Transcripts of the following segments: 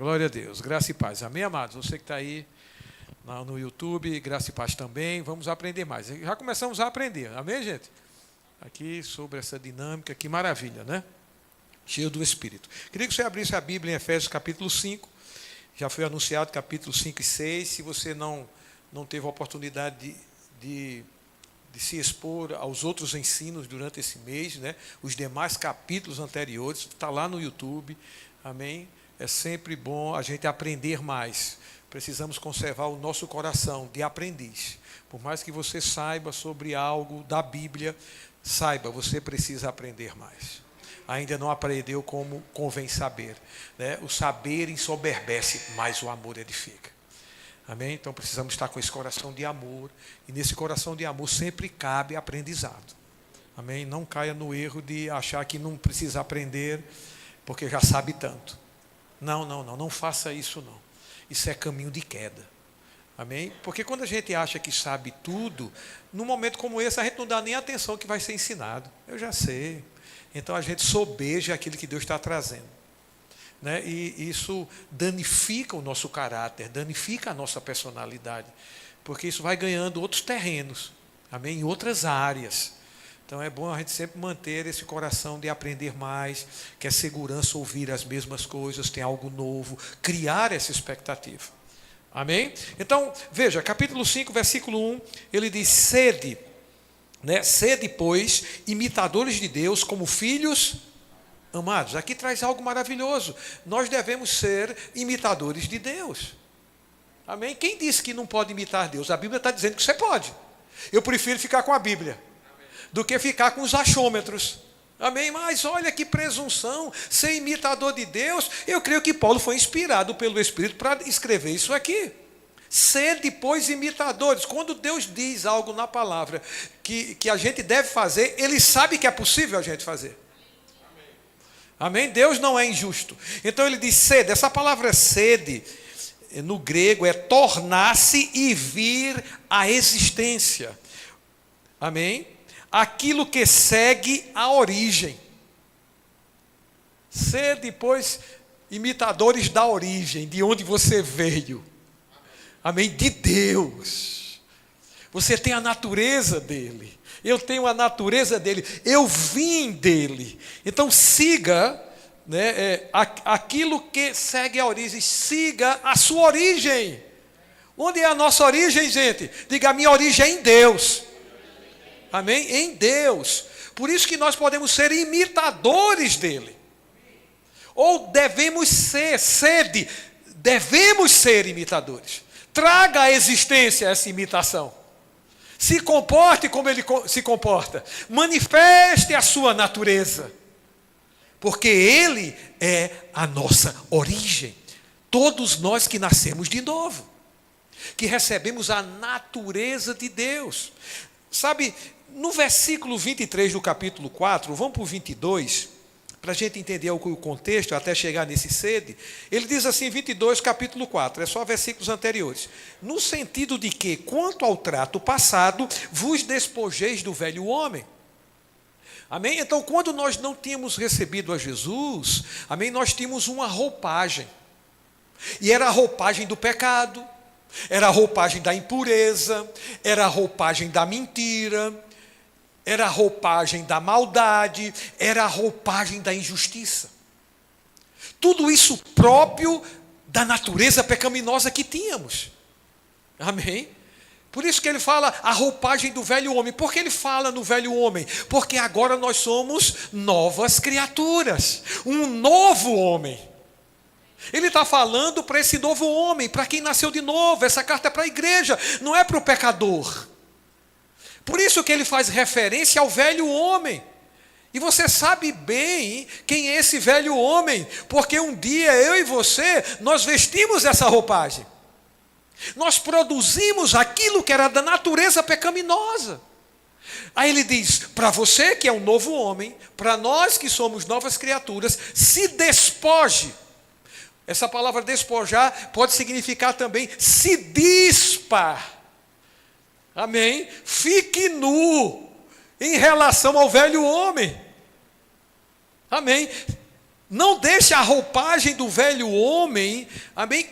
Glória a Deus. Graça e paz. Amém, amados? Você que está aí no YouTube, graça e paz também. Vamos aprender mais. Já começamos a aprender. Amém, gente? Aqui sobre essa dinâmica. Que maravilha, né? Cheio do Espírito. Queria que você abrisse a Bíblia em Efésios capítulo 5. Já foi anunciado capítulo 5 e 6. Se você não teve a oportunidade de se expor aos outros ensinos durante esse mês, né? Os demais capítulos anteriores, está lá no YouTube. Amém? É sempre bom a gente aprender mais. Precisamos conservar o nosso coração de aprendiz. Por mais que você saiba sobre algo da Bíblia, saiba, você precisa aprender mais. Ainda não aprendeu como convém saber, né? O saber ensoberbece, mas o amor edifica. Amém? Então precisamos estar com esse coração de amor. E nesse coração de amor sempre cabe aprendizado. Amém? Não caia no erro de achar que não precisa aprender porque já sabe tanto. Não faça isso não. Isso é caminho de queda. Amém? Porque quando a gente acha que sabe tudo, num momento como esse a gente não dá nem atenção que vai ser ensinado. Eu já sei. Então a gente sobeja aquilo que Deus está trazendo. Né? E isso danifica o nosso caráter, danifica a nossa personalidade. Porque isso vai ganhando outros terrenos. Amém? Em outras áreas. Então é bom a gente sempre manter esse coração de aprender mais, que é segurança ouvir as mesmas coisas, tem algo novo, criar essa expectativa. Amém? Então, veja, capítulo 5, versículo 1, ele diz, sede, né? Sede, pois, imitadores de Deus como filhos amados. Aqui traz algo maravilhoso. Nós devemos ser imitadores de Deus. Amém? Quem disse que não pode imitar Deus? A Bíblia está dizendo que você pode. Eu prefiro ficar com a Bíblia do que ficar com os achômetros. Amém? Mas olha que presunção, ser imitador de Deus. Eu creio que Paulo foi inspirado pelo Espírito para escrever isso aqui. Sede, pois, imitadores. Quando Deus diz algo na palavra que a gente deve fazer, Ele sabe que é possível a gente fazer. Amém? Deus não é injusto. Então Ele diz sede. Essa palavra sede, no grego, é tornar-se e vir à existência. Amém? Aquilo que segue a origem. Ser depois imitadores da origem, de onde você veio. Amém? De Deus. Você tem a natureza dele. Eu tenho a natureza dele. Eu vim dele. Então siga, né, aquilo que segue a origem. Siga a sua origem. Onde é a nossa origem, gente? Diga, a minha origem é em Deus. Amém? Em Deus. Por isso que nós podemos ser imitadores dele. Ou devemos ser, devemos ser imitadores. Traga à existência essa imitação. Se comporte como ele se comporta. Manifeste a sua natureza. Porque ele é a nossa origem. Todos nós que nascemos de novo. Que recebemos a natureza de Deus. Sabe, no versículo 23 do capítulo 4, vamos para o 22, para a gente entender o contexto, até chegar nesse sede, ele diz assim, 22, capítulo 4, é só versículos anteriores, no sentido de que, quanto ao trato passado, vos despojeis do velho homem. Amém? Então, quando nós não tínhamos recebido a Jesus, amém, nós tínhamos uma roupagem, e era a roupagem do pecado, era a roupagem da impureza, era a roupagem da mentira, era a roupagem da maldade, era a roupagem da injustiça. Tudo isso próprio da natureza pecaminosa que tínhamos. Amém? Por isso que ele fala a roupagem do velho homem. Por que ele fala no velho homem? Porque agora nós somos novas criaturas, um novo homem. Ele está falando para esse novo homem, para quem nasceu de novo. Essa carta é para a igreja, não é para o pecador. Por isso que ele faz referência ao velho homem. E você sabe bem quem é esse velho homem, porque um dia eu e você, nós vestimos essa roupagem. Nós produzimos aquilo que era da natureza pecaminosa. Aí ele diz, para você que é um novo homem, para nós que somos novas criaturas, se despoje. Essa palavra despojar pode significar também se dispar. Amém? Fique nu em relação ao velho homem. Amém? Não deixe a roupagem do velho homem, amém,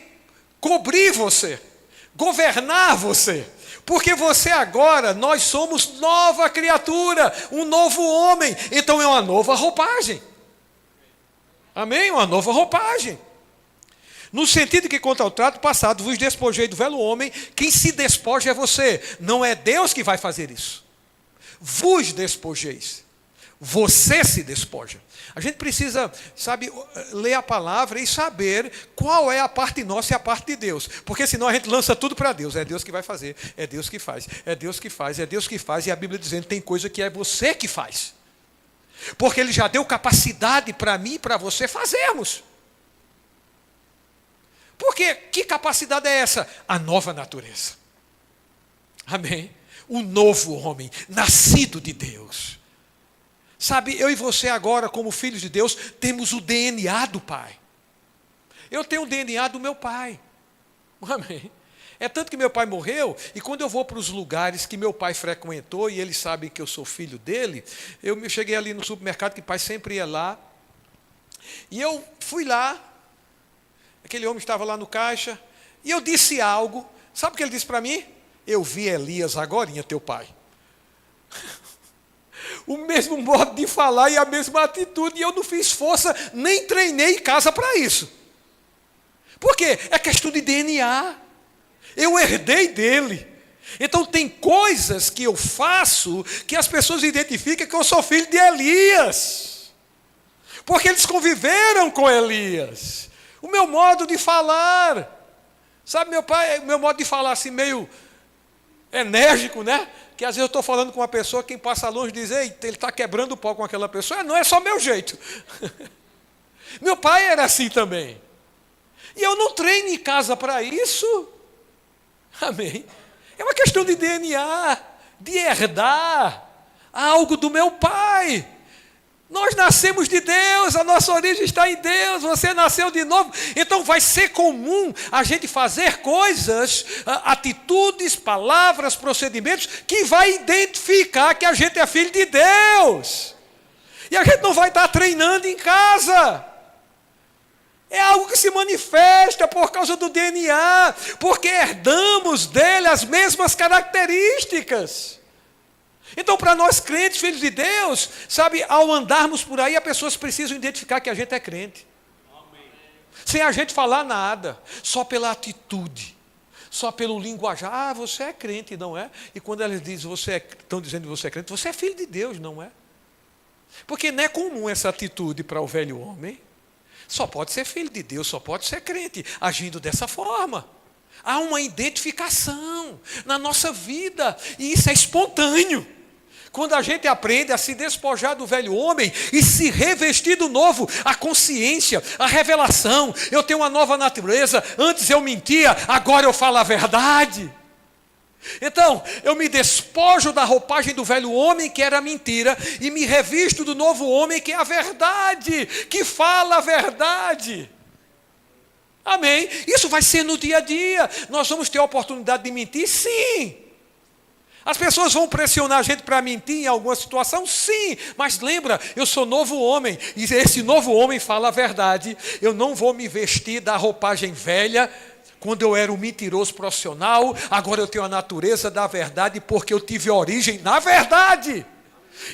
cobrir você, governar você. Porque você agora, nós somos nova criatura, um novo homem. Então é uma nova roupagem. Amém? Uma nova roupagem. No sentido que, quanto ao trato passado, vos despojei do velho homem. Quem se despoja é você. Não é Deus que vai fazer isso. Vos despojeis. Você se despoja. A gente precisa, sabe, ler a palavra e saber qual é a parte nossa e a parte de Deus. Porque senão a gente lança tudo para Deus. É Deus que vai fazer, é Deus que faz, é Deus que faz, é Deus que faz. E a Bíblia dizendo que tem coisa que é você que faz. Porque Ele já deu capacidade para mim e para você fazermos. Porque que capacidade é essa? A nova natureza. Amém? O novo homem, nascido de Deus. Sabe, eu e você agora, como filhos de Deus, temos o DNA do Pai. Eu tenho o DNA do meu pai. Amém? É tanto que meu pai morreu, e quando eu vou para os lugares que meu pai frequentou, e eles sabem que eu sou filho dele, eu cheguei ali no supermercado, que o pai sempre ia lá, e eu fui lá, aquele homem estava lá no caixa, e eu disse algo, sabe o que ele disse para mim? Eu vi Elias agorinha, teu pai. O mesmo modo de falar e a mesma atitude, e eu não fiz força, nem treinei em casa para isso. Por quê? É questão de DNA. Eu herdei dele. Então tem coisas que eu faço que as pessoas identificam que eu sou filho de Elias. Porque eles conviveram com Elias. O meu modo de falar. Sabe, meu modo de falar assim meio enérgico, né? Que às vezes eu estou falando com uma pessoa, quem passa longe diz, eita, ele está quebrando o pau com aquela pessoa. Não é só meu jeito. Meu pai era assim também. E eu não treino em casa para isso. Amém? É uma questão de DNA, de herdar algo do meu pai. Nós nascemos de Deus, a nossa origem está em Deus, você nasceu de novo. Então vai ser comum a gente fazer coisas, atitudes, palavras, procedimentos, que vai identificar que a gente é filho de Deus. E a gente não vai estar treinando em casa. É algo que se manifesta por causa do DNA, porque herdamos dele as mesmas características. Então, para nós crentes, filhos de Deus, sabe, ao andarmos por aí, as pessoas precisam identificar que a gente é crente. Amém. Sem a gente falar nada, só pela atitude, só pelo linguajar. Ah, você é crente, não é? E quando elas dizem, estão dizendo que você é crente, você é filho de Deus, não é? Porque não é comum essa atitude para o velho homem. Só pode ser filho de Deus, só pode ser crente, agindo dessa forma. Há uma identificação na nossa vida, e isso é espontâneo. Quando a gente aprende a se despojar do velho homem e se revestir do novo, a consciência, a revelação, eu tenho uma nova natureza, antes eu mentia, agora eu falo a verdade. Então, eu me despojo da roupagem do velho homem, que era a mentira, e me revisto do novo homem, que é a verdade, que fala a verdade. Amém? Isso vai ser no dia a dia. Nós vamos ter a oportunidade de mentir? Sim. As pessoas vão pressionar a gente para mentir em alguma situação? Sim. Mas lembra, eu sou novo homem, e esse novo homem fala a verdade. Eu não vou me vestir da roupagem velha, quando eu era um mentiroso profissional. Agora eu tenho a natureza da verdade, porque eu tive origem na verdade.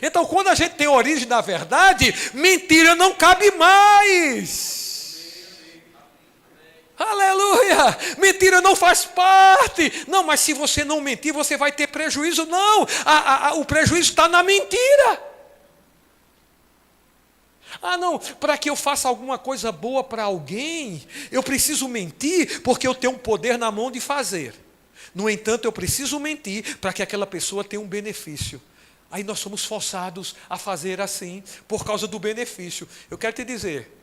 Então, quando a gente tem origem na verdade, mentira não cabe mais. Aleluia! Mentira não faz parte. Não, mas se você não mentir, você vai ter prejuízo. Não, o prejuízo está na mentira. Ah, não, para que eu faça alguma coisa boa para alguém, eu preciso mentir, porque eu tenho um poder na mão de fazer. No entanto, eu preciso mentir para que aquela pessoa tenha um benefício. Aí nós somos forçados a fazer assim, por causa do benefício. Eu quero te dizer,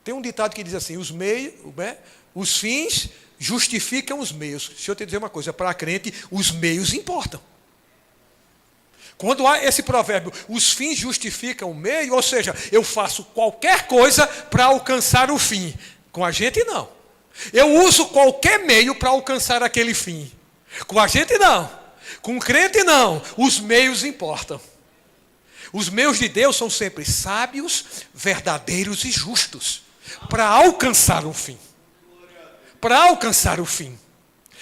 tem um ditado que diz assim, os fins justificam os meios. Deixa eu te dizer uma coisa, para a crente, os meios importam. Quando há esse provérbio, os fins justificam o meio, ou seja, eu faço qualquer coisa para alcançar o fim. Com a gente, não. Eu uso qualquer meio para alcançar aquele fim. Com a gente, não. Com o crente, não. Os meios importam. Os meus de Deus são sempre sábios, verdadeiros e justos, para alcançar o fim. Para alcançar o fim.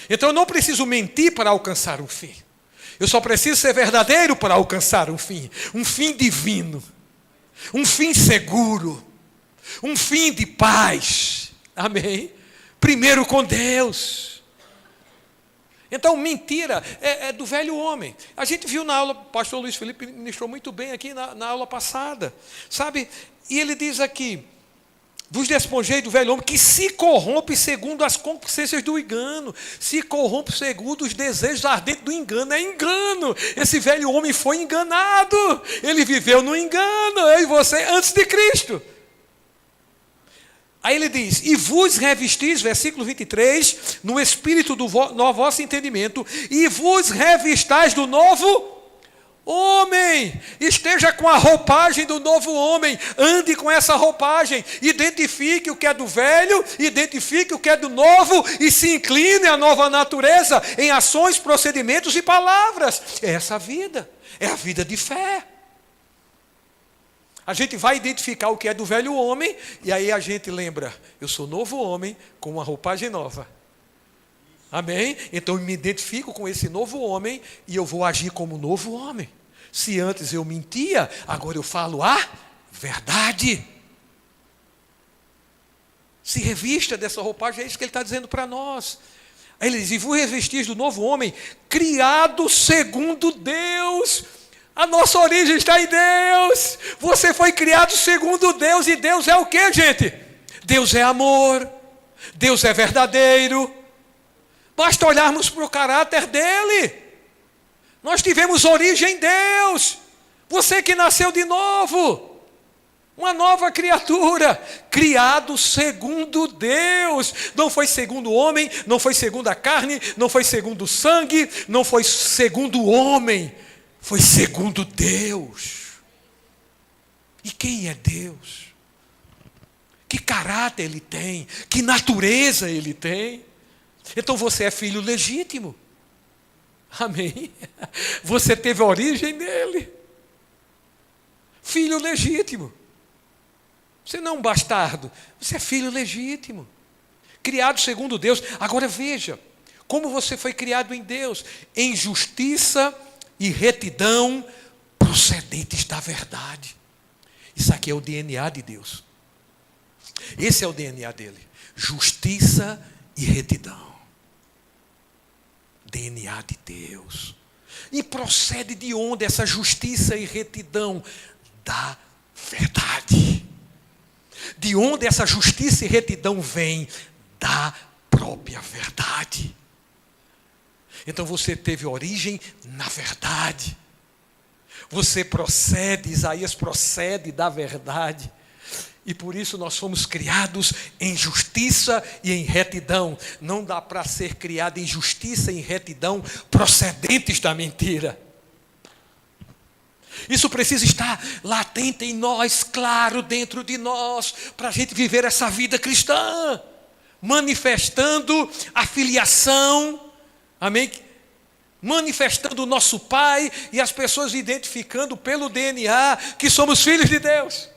Então eu não preciso mentir para alcançar o fim. Eu só preciso ser verdadeiro para alcançar um fim divino, um fim seguro, um fim de paz. Amém? Primeiro com Deus. Então, mentira é do velho homem. A gente viu na aula, o pastor Luiz Felipe ministrou muito bem aqui na aula passada. Sabe? E ele diz aqui, vos despojei do velho homem que se corrompe segundo as concupiscências do engano. Se corrompe segundo os desejos ardentes do engano. É engano. Esse velho homem foi enganado. Ele viveu no engano, eu e você, antes de Cristo. Aí ele diz, e vos revestis, versículo 23, no espírito do vosso entendimento, e vos revistais do novo homem. Esteja com a roupagem do novo homem, ande com essa roupagem, identifique o que é do velho, identifique o que é do novo, e se incline à nova natureza, em ações, procedimentos e palavras. É essa a vida, é a vida de fé. A gente vai identificar o que é do velho homem, e aí a gente lembra, eu sou novo homem com uma roupagem nova. Amém? Então eu me identifico com esse novo homem, e eu vou agir como novo homem. Se antes eu mentia, agora eu falo a verdade. Se revista dessa roupagem, é isso que ele está dizendo para nós. Aí ele diz, e vos revestis do novo homem, criado segundo Deus. A nossa origem está em Deus. Você foi criado segundo Deus. E Deus é o que, gente? Deus é amor. Deus é verdadeiro. Basta olharmos para o caráter dele. Nós tivemos origem em Deus. Você que nasceu de novo. Uma nova criatura. Criado segundo Deus. Não foi segundo o homem. Não foi segundo a carne. Não foi segundo o sangue. Não foi segundo o homem. Foi segundo Deus. E quem é Deus? Que caráter ele tem? Que natureza ele tem? Então você é filho legítimo. Amém? Você teve origem nele. Filho legítimo. Você não é um bastardo. Você é filho legítimo. Criado segundo Deus. Agora veja, como você foi criado em Deus. Em justiça e retidão procedentes da verdade. Isso aqui é o DNA de Deus. Esse é o DNA dele. Justiça e retidão. DNA de Deus. E procede de onde essa justiça e retidão? Da verdade. De onde essa justiça e retidão vem? Da própria verdade. Então você teve origem na verdade. Você procede, Isaías procede da verdade. E por isso nós fomos criados em justiça e em retidão. Não dá para ser criado em justiça e em retidão procedentes da mentira. Isso precisa estar latente em nós, claro, dentro de nós, para a gente viver essa vida cristã, manifestando a filiação. Amém? Manifestando o nosso Pai e as pessoas identificando pelo DNA que somos filhos de Deus.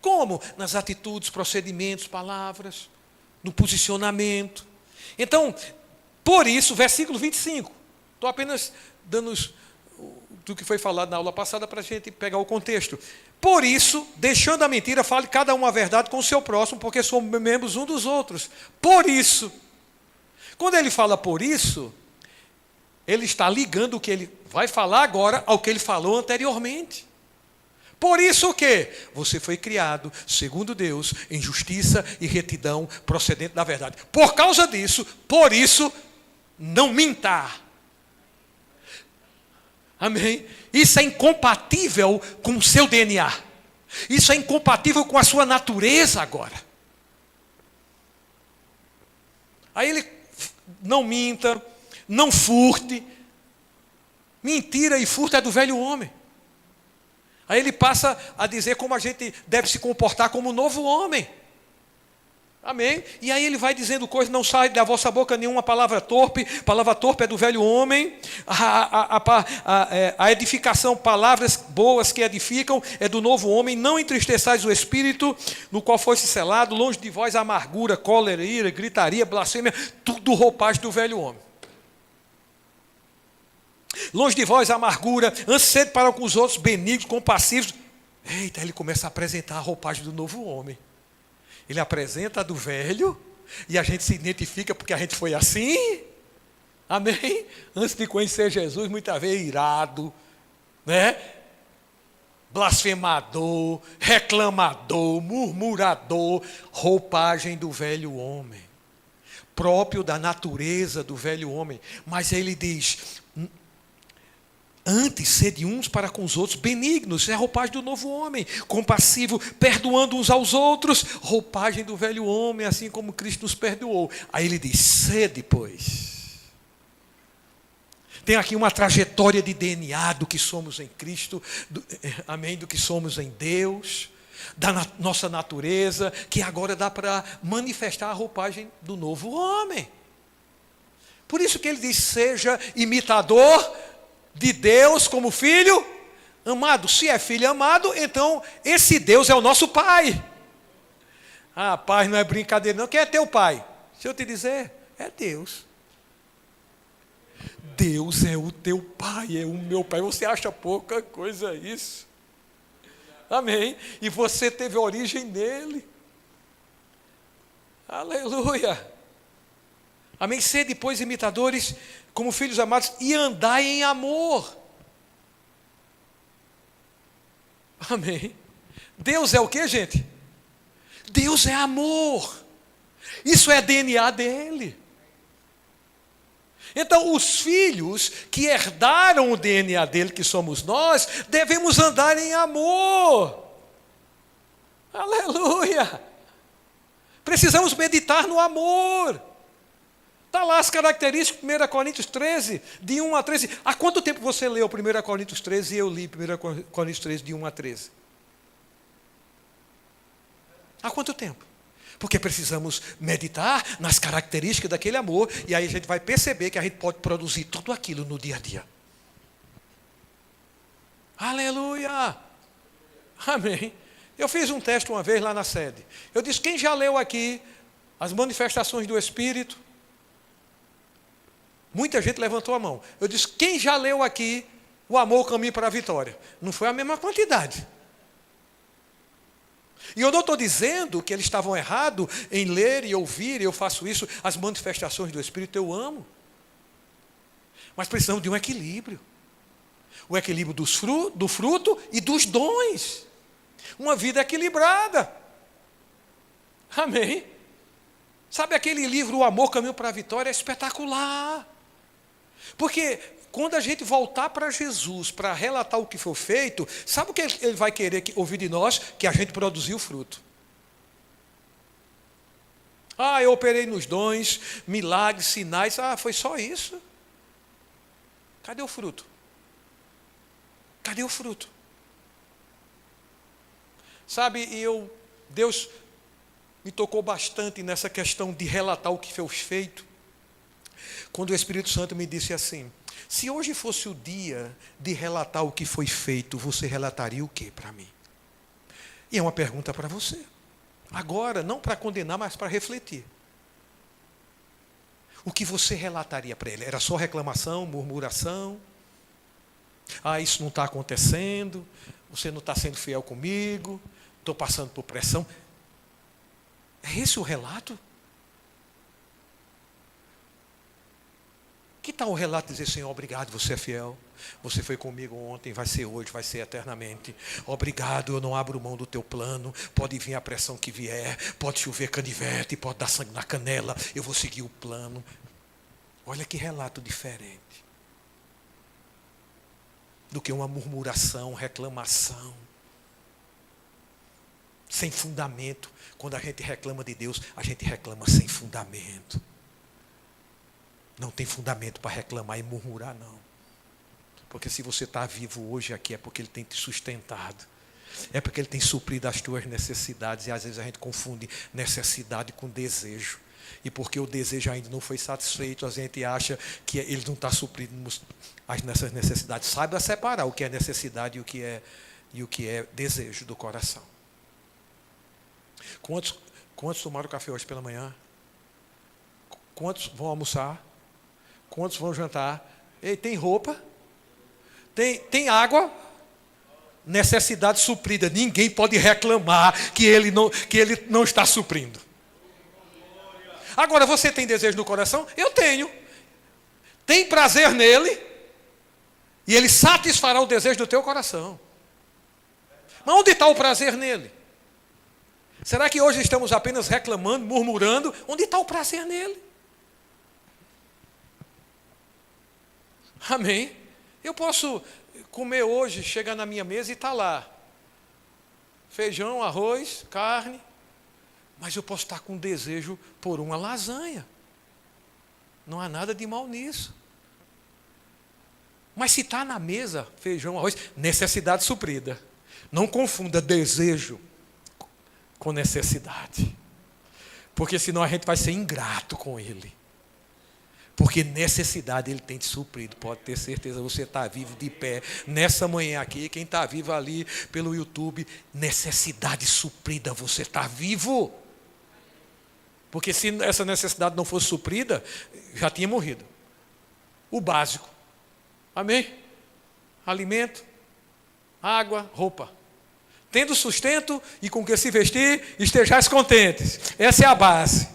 Como? Nas atitudes, procedimentos, palavras, no posicionamento. Então, por isso, versículo 25. Estou apenas dando do que foi falado na aula passada para a gente pegar o contexto. Por isso, deixando a mentira, fale cada um a verdade com o seu próximo, porque somos membros um dos outros. Por isso. Quando ele fala por isso, ele está ligando o que ele vai falar agora ao que ele falou anteriormente. Por isso o quê? Você foi criado, segundo Deus, em justiça e retidão procedente da verdade. Por causa disso, por isso, não minta. Amém? Isso é incompatível com o seu DNA. Isso é incompatível com a sua natureza agora. Aí ele não minta, não furte. Mentira e furto é do velho homem. Aí ele passa a dizer como a gente deve se comportar como um novo homem. Amém? E aí ele vai dizendo coisas, não sai da vossa boca nenhuma palavra torpe é do velho homem, a edificação, palavras boas que edificam, é do novo homem, não entristeçais o espírito, no qual fosse selado, longe de vós a amargura, cólera, ira, gritaria, blasfêmia, tudo roupagem do velho homem. Longe de vós a amargura, antes sede para com os outros, benignos, compassivos. Eita, ele começa a apresentar a roupagem do novo homem. Ele apresenta a do velho, e a gente se identifica porque a gente foi assim. Amém? Antes de conhecer Jesus, muitas vezes irado, né? Blasfemador, reclamador, murmurador, roupagem do velho homem, próprio da natureza do velho homem. Mas ele diz: antes, sede uns para com os outros, benignos, é a roupagem do novo homem, compassivo, perdoando uns aos outros, roupagem do velho homem, assim como Cristo nos perdoou. Aí ele diz: sede, pois. Tem aqui uma trajetória de DNA do que somos em Cristo, amém, do que somos em Deus, da nossa natureza, que agora dá para manifestar a roupagem do novo homem. Por isso que ele diz: seja imitador de Deus como filho amado. Se é filho amado, então esse Deus é o nosso pai. Ah, pai não é brincadeira não. Quem é teu pai? Se eu te dizer, é Deus. Deus é o teu pai, é o meu pai. Você acha pouca coisa isso? Amém? E você teve origem nele. Aleluia. Amém? Sede, pois, imitadores como filhos amados e andai em amor. Amém? Deus é o que, gente? Deus é amor. Isso é DNA dele. Então, os filhos que herdaram o DNA dele, que somos nós, devemos andar em amor. Aleluia! Precisamos meditar no amor. Está lá as características, 1 Coríntios 13, de 1 a 13. Há quanto tempo você leu 1 Coríntios 13 e eu li 1 Coríntios 13, de 1 a 13? Há quanto tempo? Porque precisamos meditar nas características daquele amor, e aí a gente vai perceber que a gente pode produzir tudo aquilo no dia a dia. Aleluia! Amém. Eu fiz um teste uma vez lá na sede. Eu disse: quem já leu aqui as manifestações do Espírito? Muita gente levantou a mão. Eu disse: quem já leu aqui o amor, o caminho para a vitória? Não foi a mesma quantidade. E eu não estou dizendo que eles estavam errados em ler e ouvir, e eu faço isso, as manifestações do Espírito eu amo. Mas precisamos de um equilíbrio. O equilíbrio do fruto e dos dons. Uma vida equilibrada. Amém? Sabe aquele livro, O Amor, Caminho para a Vitória? É espetacular. Porque quando a gente voltar para Jesus, para relatar o que foi feito, sabe o que ele vai querer ouvir de nós? Que a gente produziu fruto. Ah, eu operei nos dons, milagres, sinais. Ah, foi só isso? Cadê o fruto? Cadê o fruto? Sabe, Deus me tocou bastante nessa questão de relatar o que foi feito, quando o Espírito Santo me disse assim: se hoje fosse o dia de relatar o que foi feito, você relataria o que para mim? E é uma pergunta para você. Agora, não para condenar, mas para refletir. O que você relataria para ele? Era só reclamação, murmuração? Ah, isso não está acontecendo, você não está sendo fiel comigo, estou passando por pressão. É esse o relato? Que tal o relato de dizer: Senhor, obrigado, você é fiel, você foi comigo ontem, vai ser hoje, vai ser eternamente. Obrigado, eu não abro mão do teu plano, pode vir a pressão que vier, pode chover canivete, pode dar sangue na canela, eu vou seguir o plano. Olha que relato diferente do que uma murmuração, reclamação, sem fundamento. Quando a gente reclama de Deus, a gente reclama sem fundamento. Não tem fundamento para reclamar e murmurar, não. Porque se você está vivo hoje aqui, é porque Ele tem te sustentado. É porque Ele tem suprido as tuas necessidades. E às vezes a gente confunde necessidade com desejo. E porque o desejo ainda não foi satisfeito, a gente acha que Ele não está suprindo as nossas necessidades. Saiba separar o que é necessidade e o que é desejo do coração. Quantos tomaram café hoje pela manhã? Quantos vão almoçar? Quantos vão jantar? Ei, tem roupa? Tem água? Necessidade suprida. Ninguém pode reclamar que ele não está suprindo. Agora, você tem desejo no coração? Eu tenho. Tem prazer nele? E ele satisfará o desejo do teu coração. Mas onde está o prazer nele? Será que hoje estamos apenas reclamando, murmurando? Onde está o prazer nele? Amém? Eu posso comer hoje, chegar na minha mesa e está lá. Feijão, arroz, carne. Mas eu posso estar com desejo por uma lasanha. Não há nada de mal nisso. Mas se está na mesa, feijão, arroz, necessidade suprida. Não confunda desejo com necessidade. Porque senão a gente vai ser ingrato com ele. Porque necessidade ele tem te suprido. Pode ter certeza, você está vivo de pé. Nessa manhã aqui, quem está vivo ali pelo YouTube, necessidade suprida, você está vivo. Porque se essa necessidade não fosse suprida, já tinha morrido. O básico. Amém? Alimento, água, roupa. Tendo sustento e com que se vestir, estejais contentes. Essa é a base.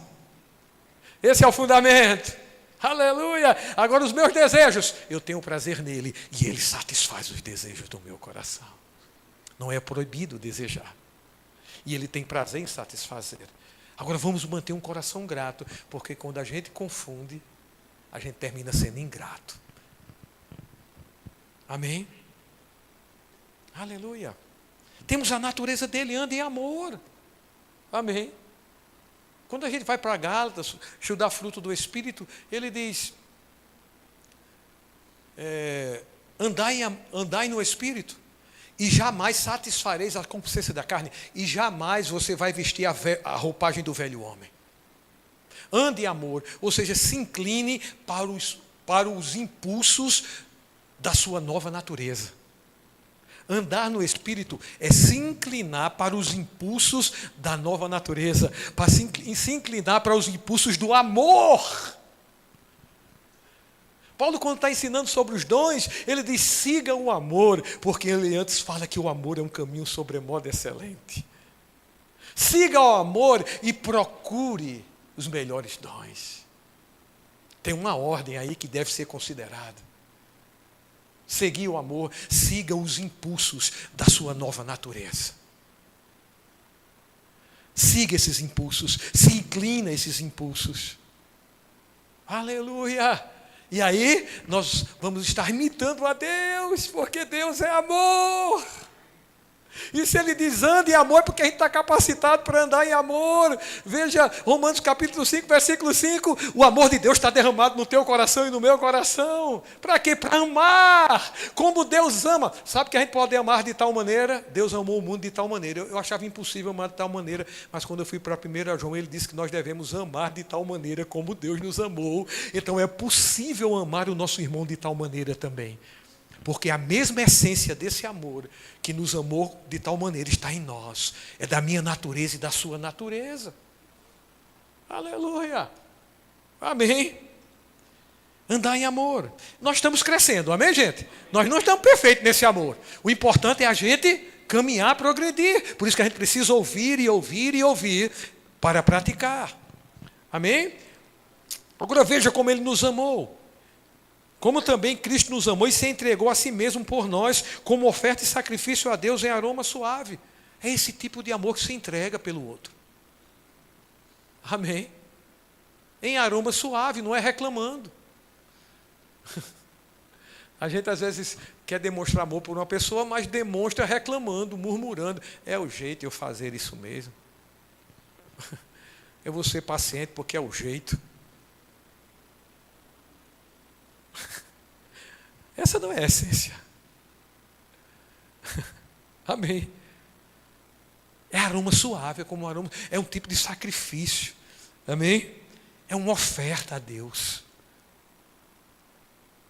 Esse é o fundamento. Aleluia! Agora os meus desejos, eu tenho prazer nele e ele satisfaz os desejos do meu coração. Não é proibido desejar. E ele tem prazer em satisfazer. Agora vamos manter um coração grato, porque quando a gente confunde, a gente termina sendo ingrato. Amém? Aleluia! Temos a natureza dele, anda em amor. Amém? Quando a gente vai para Gálatas, estudar fruto do Espírito, ele diz, andai no Espírito, e jamais satisfareis a concupiscência da carne, e jamais você vai vestir a roupagem do velho homem. Ande em amor, ou seja, se incline para os impulsos da sua nova natureza. Andar no Espírito é se inclinar para os impulsos da nova natureza, para se inclinar para os impulsos do amor. Paulo, quando está ensinando sobre os dons, ele diz, siga o amor, porque ele antes fala que o amor é um caminho sobremodo excelente. Siga o amor e procure os melhores dons. Tem uma ordem aí que deve ser considerada. Seguir o amor, siga os impulsos da sua nova natureza. Siga esses impulsos, se inclina a esses impulsos. Aleluia! E aí, nós vamos estar imitando a Deus, porque Deus é amor. E se ele diz anda em amor, porque a gente está capacitado para andar em amor. Veja, Romanos capítulo 5, versículo 5. O amor de Deus está derramado no teu coração e no meu coração. Para quê? Para amar. Como Deus ama. Sabe que a gente pode amar de tal maneira? Deus amou o mundo de tal maneira. Eu achava impossível amar de tal maneira. Mas quando eu fui para 1 João, ele disse que nós devemos amar de tal maneira como Deus nos amou. Então é possível amar o nosso irmão de tal maneira também. Porque a mesma essência desse amor que nos amou de tal maneira está em nós. É da minha natureza e da sua natureza. Aleluia. Amém. Andar em amor. Nós estamos crescendo, amém, gente? Nós não estamos perfeitos nesse amor. O importante é a gente caminhar, progredir. Por isso que a gente precisa ouvir e ouvir e ouvir para praticar. Amém? Agora veja como ele nos amou. Como também Cristo nos amou e se entregou a si mesmo por nós, como oferta e sacrifício a Deus em aroma suave. É esse tipo de amor que se entrega pelo outro. Amém? Em aroma suave, não é reclamando. A gente às vezes quer demonstrar amor por uma pessoa, mas demonstra reclamando, murmurando. É o jeito de eu fazer isso mesmo. Eu vou ser paciente porque é o jeito. Essa não é a essência. Amém. É aroma suave, é como um aroma, é um tipo de sacrifício. Amém? É uma oferta a Deus.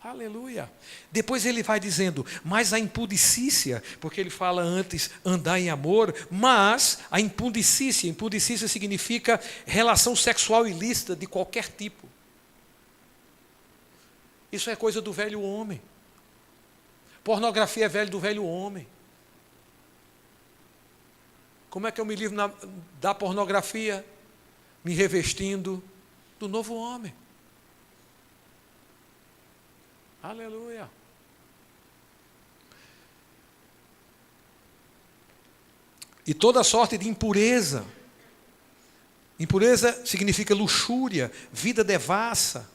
Aleluia. Depois ele vai dizendo, mas a impudicícia, porque ele fala antes andar em amor, mas a impudicícia significa relação sexual ilícita de qualquer tipo. Isso é coisa do velho homem. Pornografia é velho do velho homem. Como é que eu me livro da pornografia? Me revestindo do novo homem. Aleluia. E toda sorte de impureza. Impureza significa luxúria, vida devassa,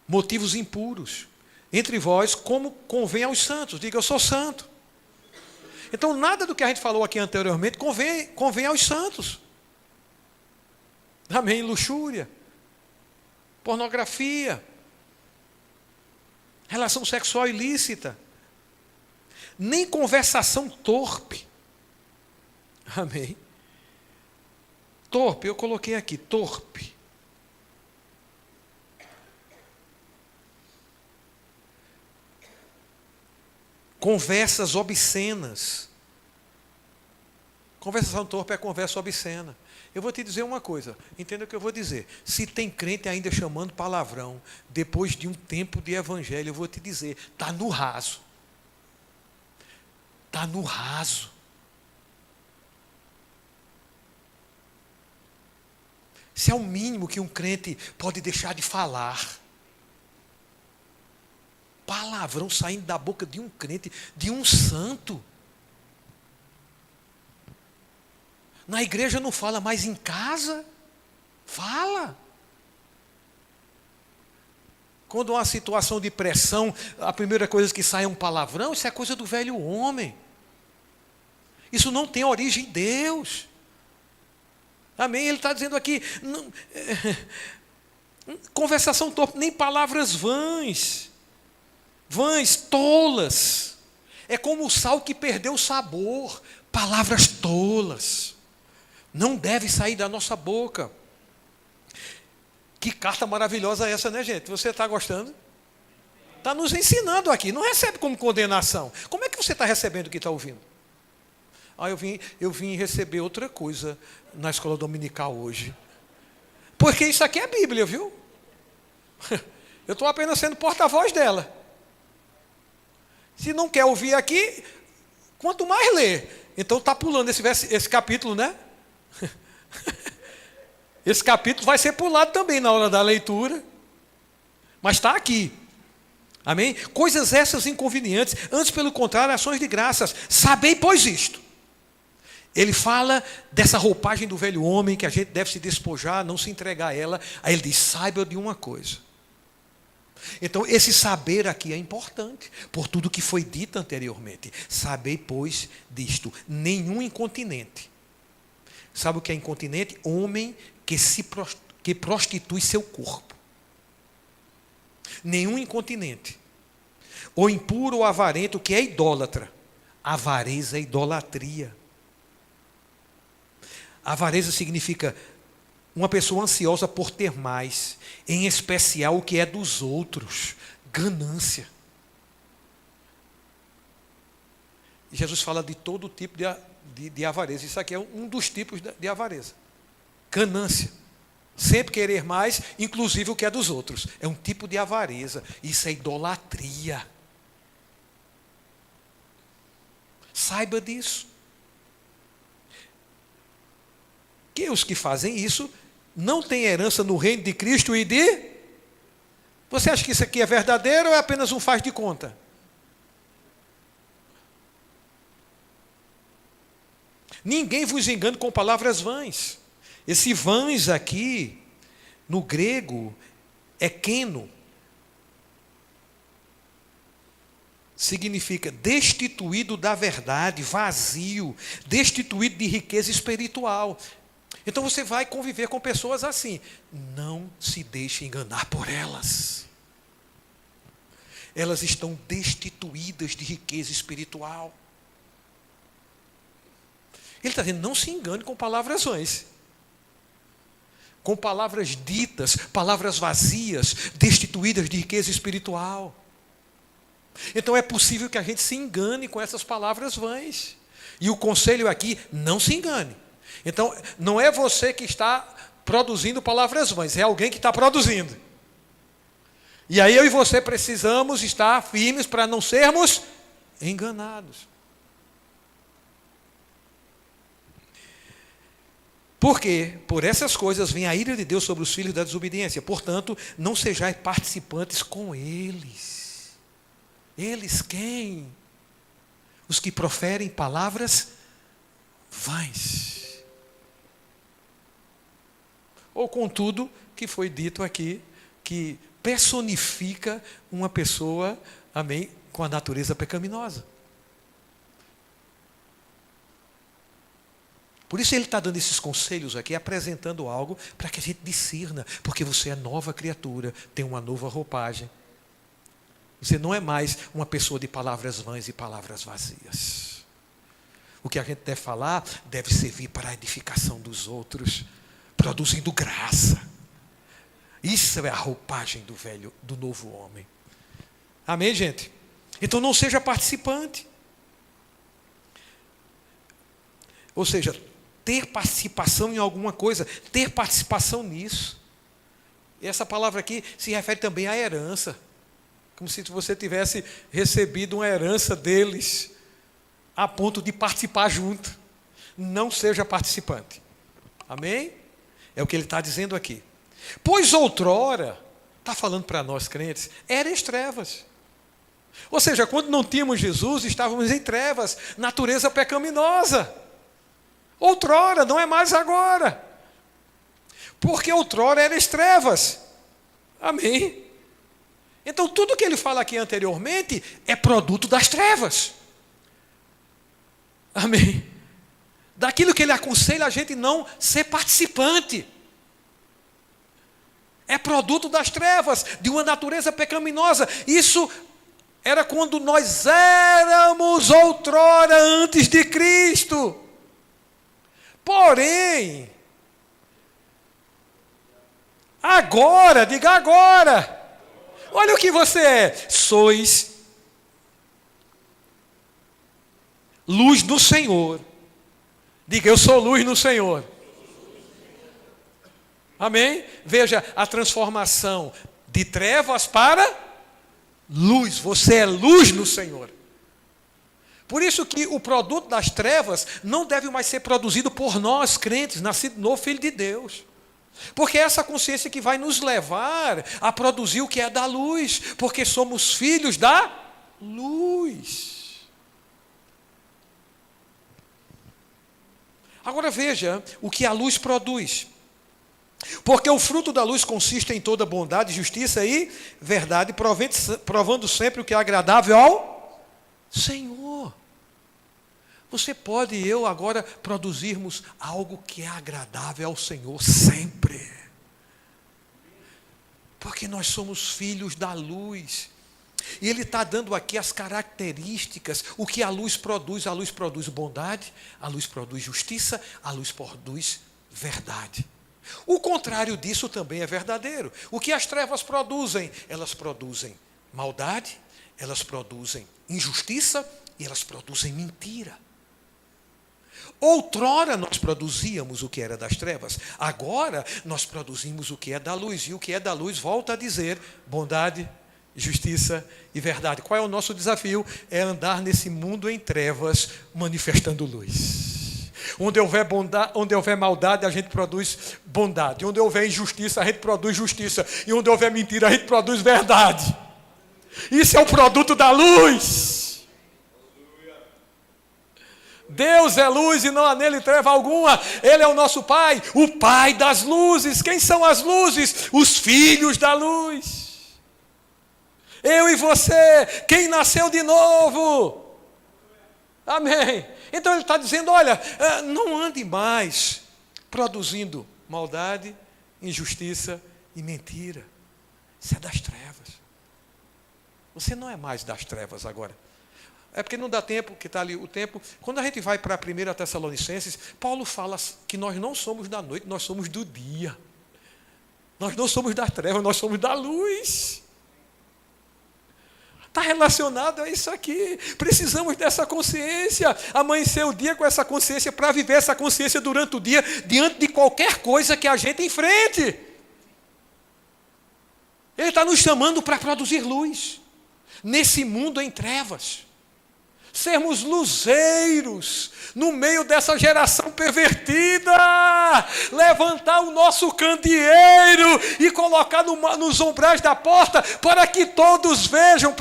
motivos impuros. Entre vós, como convém aos santos. Diga, eu sou santo. Então, nada do que a gente falou aqui anteriormente convém aos santos. Amém? Luxúria, pornografia, relação sexual ilícita, nem conversação torpe. Amém? Torpe, eu coloquei aqui, torpe. Conversas obscenas. Conversação torpe é conversa obscena. Eu vou te dizer uma coisa, entenda o que eu vou dizer. Se tem crente ainda chamando palavrão, depois de um tempo de evangelho, eu vou te dizer, está no raso. Está no raso. Se é o mínimo que um crente pode deixar de falar. Palavrão saindo da boca de um crente, de um santo. Na igreja não fala, mas em casa, fala. Quando há uma situação de pressão, a primeira coisa que sai é um palavrão, isso é coisa do velho homem. Isso não tem origem em Deus. Amém? Ele está dizendo aqui, não, conversação torpe, nem palavras vãs. Vãs, tolas. É como o sal que perdeu o sabor. Palavras tolas. Não deve sair da nossa boca. Que carta maravilhosa é essa, né, gente? Você está gostando? Está nos ensinando aqui. Não recebe como condenação. Como é que você está recebendo o que está ouvindo? Eu vim receber outra coisa na escola dominical hoje. Porque isso aqui é Bíblia, viu? Eu estou apenas sendo porta-voz dela. Se não quer ouvir aqui, quanto mais ler. Então está pulando esse capítulo, né? Esse capítulo vai ser pulado também na hora da leitura. Mas está aqui. Amém? Coisas essas inconvenientes, antes pelo contrário, ações de graças. Sabei, pois, isto. Ele fala dessa roupagem do velho homem, que a gente deve se despojar, não se entregar a ela. Aí ele diz, saiba de uma coisa. Então, esse saber aqui é importante, por tudo que foi dito anteriormente. Sabei, pois, disto, nenhum incontinente. Sabe o que é incontinente? Homem que prostitui seu corpo. Nenhum incontinente. Ou impuro ou avarento, que é idólatra. Avareza é idolatria. Avareza significa uma pessoa ansiosa por ter mais, em especial o que é dos outros, ganância. Jesus fala de todo tipo de avareza. Isso aqui é um dos tipos de avareza. Ganância. Sempre querer mais, inclusive o que é dos outros. É um tipo de avareza. Isso é idolatria. Saiba disso. Que os que fazem isso não têm herança no reino de Cristo e de... Você acha que isso aqui é verdadeiro ou é apenas um faz de conta? Ninguém vos engane com palavras vãs. Esse vãs aqui, no grego, é keno. Significa destituído da verdade, vazio, destituído de riqueza espiritual. Então você vai conviver com pessoas assim. Não se deixe enganar por elas. Elas estão destituídas de riqueza espiritual. Ele está dizendo, não se engane com palavras vãs. Com palavras ditas, palavras vazias, destituídas de riqueza espiritual. Então é possível que a gente se engane com essas palavras vãs. E o conselho aqui, não se engane. Então, não é você que está produzindo palavras vãs, é alguém que está produzindo. E aí eu e você precisamos estar firmes para não sermos enganados. Porque por essas coisas vem a ira de Deus sobre os filhos da desobediência. Portanto, não sejais participantes com eles. Eles quem? Os que proferem palavras vãs. Ou com tudo que foi dito aqui, que personifica uma pessoa, amém, com a natureza pecaminosa. Por isso ele está dando esses conselhos aqui, apresentando algo para que a gente discirna, porque você é nova criatura, tem uma nova roupagem. Você não é mais uma pessoa de palavras vãs e palavras vazias. O que a gente deve falar deve servir para a edificação dos outros, produzindo graça. Isso é a roupagem do novo homem. Amém, gente? Então não seja participante. Ou seja, ter participação em alguma coisa, ter participação nisso. E essa palavra aqui se refere também à herança. Como se você tivesse recebido uma herança deles, a ponto de participar junto. Não seja participante. Amém? É o que ele está dizendo aqui. Pois outrora, está falando para nós crentes, eram trevas. Ou seja, quando não tínhamos Jesus, estávamos em trevas, natureza pecaminosa. Outrora, não é mais agora. Porque outrora eram trevas. Amém? Então, tudo que ele fala aqui anteriormente é produto das trevas. Amém? Daquilo que ele aconselha a gente não ser participante. É produto das trevas, de uma natureza pecaminosa. Isso era quando nós éramos outrora antes de Cristo. Porém, agora, diga agora. Olha o que você é. Sois luz no Senhor. Diga, eu sou luz no Senhor. Amém? Veja a transformação de trevas para luz. Você é luz no Senhor. Por isso que o produto das trevas não deve mais ser produzido por nós, crentes, nascidos no Filho de Deus. Porque é essa consciência que vai nos levar a produzir o que é da luz. Porque somos filhos da luz. Agora veja o que a luz produz. Porque o fruto da luz consiste em toda bondade, justiça e verdade, provando sempre o que é agradável ao Senhor. Você pode e eu agora produzirmos algo que é agradável ao Senhor sempre. Porque nós somos filhos da luz. E ele está dando aqui as características, o que a luz produz. A luz produz bondade, a luz produz justiça, a luz produz verdade. O contrário disso também é verdadeiro. O que as trevas produzem? Elas produzem maldade, elas produzem injustiça e elas produzem mentira. Outrora nós produzíamos o que era das trevas, agora nós produzimos o que é da luz. E o que é da luz, volta a dizer, bondade, justiça e verdade. Qual é o nosso desafio? É andar nesse mundo em trevas, manifestando luz. Onde houver bondade, onde houver maldade, a gente produz bondade. Onde houver injustiça, a gente produz justiça. E onde houver mentira, a gente produz verdade. Isso é o produto da luz. Deus é luz e não há nele treva alguma. Ele é o nosso Pai, o Pai das luzes. Quem são as luzes? Os filhos da luz. Eu e você, quem nasceu de novo. Amém. Então ele está dizendo, olha, não ande mais produzindo maldade, injustiça e mentira. Isso é das trevas. Você não é mais das trevas agora. É porque não dá tempo, que está ali o tempo. Quando a gente vai para a 1 Tessalonicenses, Paulo fala que nós não somos da noite, nós somos do dia. Nós não somos das trevas, nós somos da luz. Está relacionado a isso aqui. Precisamos dessa consciência. Amanhecer o dia com essa consciência para viver essa consciência durante o dia, diante de qualquer coisa que a gente enfrente. Ele está nos chamando para produzir luz nesse mundo em trevas. Sermos luzeiros no meio dessa geração pervertida, levantar o nosso candeeiro e colocar nos umbrais da porta para que todos vejam,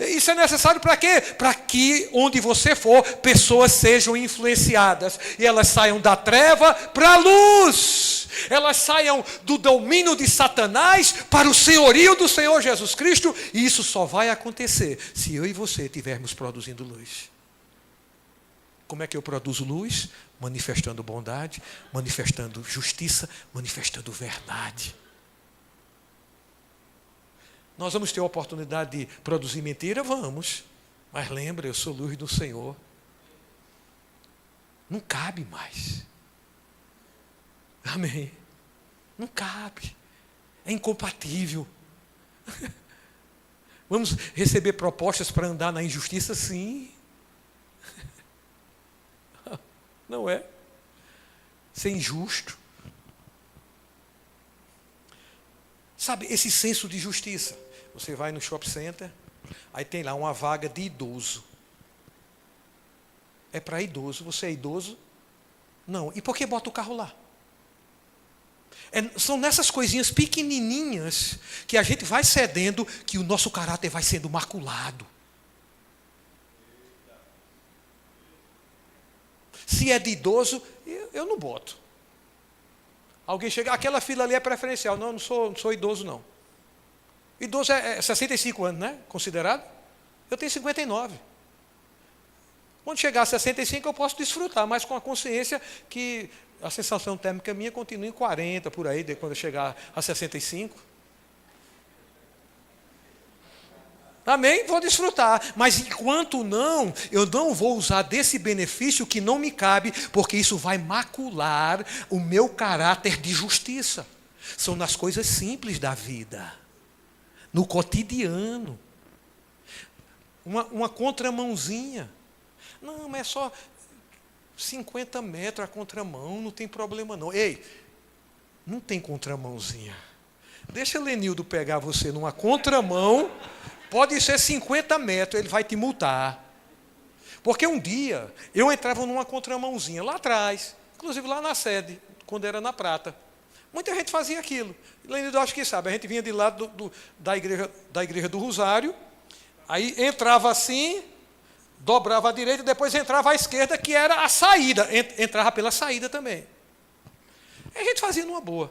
isso é necessário para quê? Para que onde você for, pessoas sejam influenciadas e elas saiam da treva para a luz, elas saiam do domínio de Satanás para o senhorio do Senhor Jesus Cristo, e isso só vai acontecer se eu e você estivermos produzindo luz. Como é que eu produzo luz? Manifestando bondade, manifestando justiça, manifestando verdade. Nós vamos ter a oportunidade de produzir mentira? Vamos. Mas lembra, eu sou luz do Senhor. Não cabe mais. Amém. Não cabe. É incompatível. Vamos receber propostas para andar na injustiça? Sim. Não é? Ser injusto. Sabe, esse senso de justiça. Você vai no shopping center, aí tem lá uma vaga de idoso. É para idoso. Você é idoso? Não. E por que bota o carro lá? São nessas coisinhas pequenininhas que a gente vai cedendo, que o nosso caráter vai sendo maculado. Se é de idoso, eu não boto. Alguém chega, aquela fila ali é preferencial. Não sou idoso, não. Idoso é 65 anos, né? Considerado? Eu tenho 59. Quando chegar a 65, eu posso desfrutar, mas com a consciência que a sensação térmica minha continua em 40, por aí, quando eu chegar a 65. Amém? Vou desfrutar. Mas enquanto não, eu não vou usar desse benefício que não me cabe, porque isso vai macular o meu caráter de justiça. São nas coisas simples da vida, no cotidiano. Uma contramãozinha. Não, mas é só 50 metros a contramão, não tem problema não. Ei, não tem contramãozinha. Deixa Lenildo pegar você numa contramão, pode ser 50 metros, ele vai te multar. Porque um dia, eu entrava numa contramãozinha lá atrás, inclusive lá na sede, quando era na Prata. Muita gente fazia aquilo. Lenildo acho que sabe, a gente vinha de lá da igreja do Rosário, aí entrava assim, dobrava à direita, depois entrava à esquerda, que era a saída. Entrava pela saída também. A gente fazia numa boa.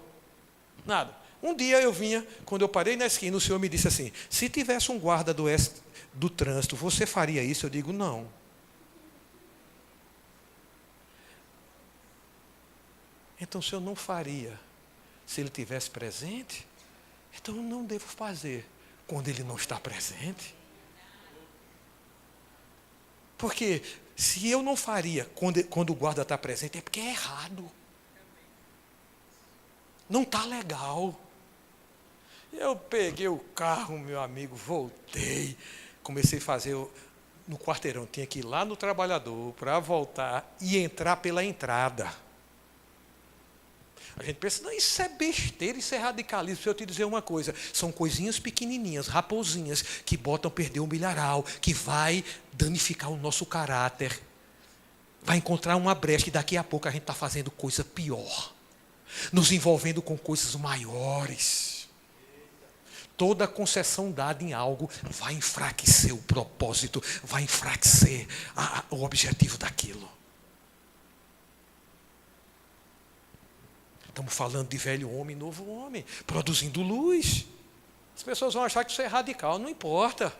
Nada. Um dia eu vinha, quando eu parei na esquina, o senhor me disse assim, se tivesse um guarda do trânsito, você faria isso? Eu digo, não. Então, se eu não faria, se ele estivesse presente, então eu não devo fazer quando ele não está presente. Porque se eu não faria quando o guarda está presente, é porque é errado. Não está legal. Eu peguei o carro, meu amigo, voltei, comecei a fazer no quarteirão. Tinha que ir lá no trabalhador para voltar e entrar pela entrada. A gente pensa, não, isso é besteira, isso é radicalismo. Deixa eu te dizer uma coisa, são coisinhas pequenininhas, raposinhas, que botam perder o milharal, que vai danificar o nosso caráter. Vai encontrar uma brecha e daqui a pouco a gente está fazendo coisa pior. Nos envolvendo com coisas maiores. Toda concessão dada em algo vai enfraquecer o propósito, vai enfraquecer o objetivo daquilo. Estamos falando de velho homem e novo homem, produzindo luz. As pessoas vão achar que isso é radical, não importa.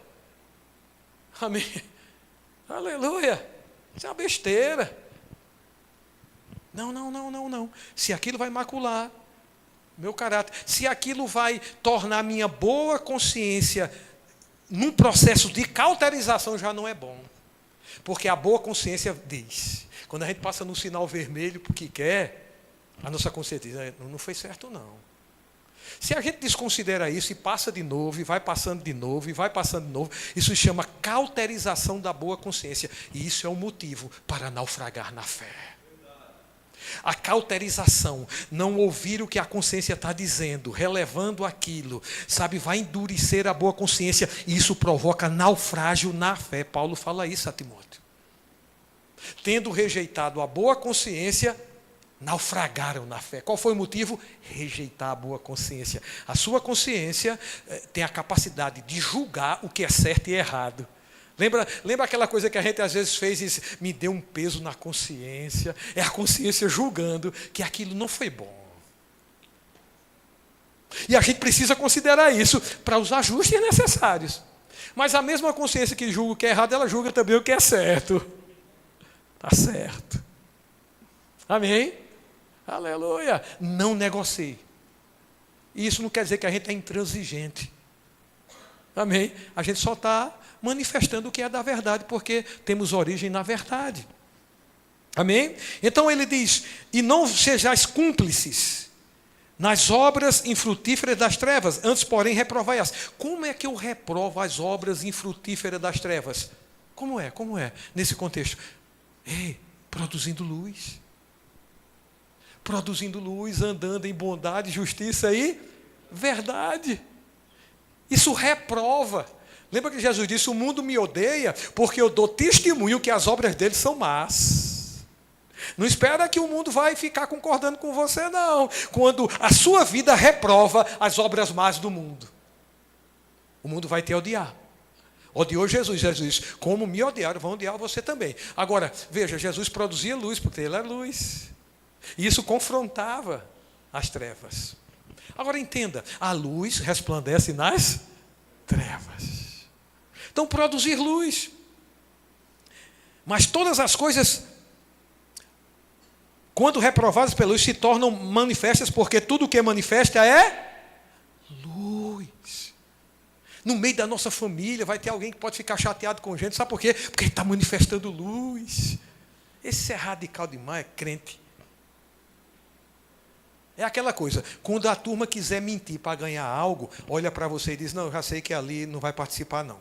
Amém? Aleluia. Isso é uma besteira. Não. Se aquilo vai macular meu caráter, se aquilo vai tornar minha boa consciência num processo de cauterização já não é bom. Porque a boa consciência diz, quando a gente passa no sinal vermelho porque quer, a nossa consciência diz, não foi certo não. Se a gente desconsidera isso e passa de novo, e vai passando de novo, e vai passando de novo, isso se chama cauterização da boa consciência. E isso é o motivo para naufragar na fé. A cauterização, não ouvir o que a consciência está dizendo, relevando aquilo, sabe, vai endurecer a boa consciência, e isso provoca naufrágio na fé. Paulo fala isso a Timóteo. Tendo rejeitado a boa consciência, naufragaram na fé. Qual foi o motivo? Rejeitar a boa consciência. A sua consciência tem a capacidade de julgar o que é certo e errado. Lembra aquela coisa que a gente às vezes fez e me deu um peso na consciência? É a consciência julgando que aquilo não foi bom. E a gente precisa considerar isso para os ajustes necessários. Mas a mesma consciência que julga o que é errado, ela julga também o que é certo. Está certo. Amém? Aleluia. Não negocie. Isso não quer dizer que a gente é intransigente. Amém? A gente só está manifestando o que é da verdade, porque temos origem na verdade. Amém? Então ele diz, e não sejais cúmplices nas obras infrutíferas das trevas, antes, porém, reprovai-as. Como é que eu reprovo as obras infrutíferas das trevas? Como é? Nesse contexto? Produzindo luz. Produzindo luz, andando em bondade, justiça e verdade. Isso reprova. Lembra que Jesus disse, o mundo me odeia porque eu dou testemunho que as obras dele são más. Não espera que o mundo vai ficar concordando com você, não. Quando a sua vida reprova as obras más do mundo. O mundo vai te odiar. Odiou Jesus. Jesus disse, como me odiaram, vão odiar você também. Agora, veja, Jesus produzia luz, porque ele é luz. E isso confrontava as trevas. Agora entenda, a luz resplandece nas trevas. Então, produzir luz. Mas todas as coisas, quando reprovadas pela luz, se tornam manifestas, porque tudo o que manifesta é luz. No meio da nossa família vai ter alguém que pode ficar chateado com a gente. Sabe por quê? Porque ele está manifestando luz. Esse é radical demais, é crente. É aquela coisa, quando a turma quiser mentir para ganhar algo, olha para você e diz, não, eu já sei que ali não vai participar não.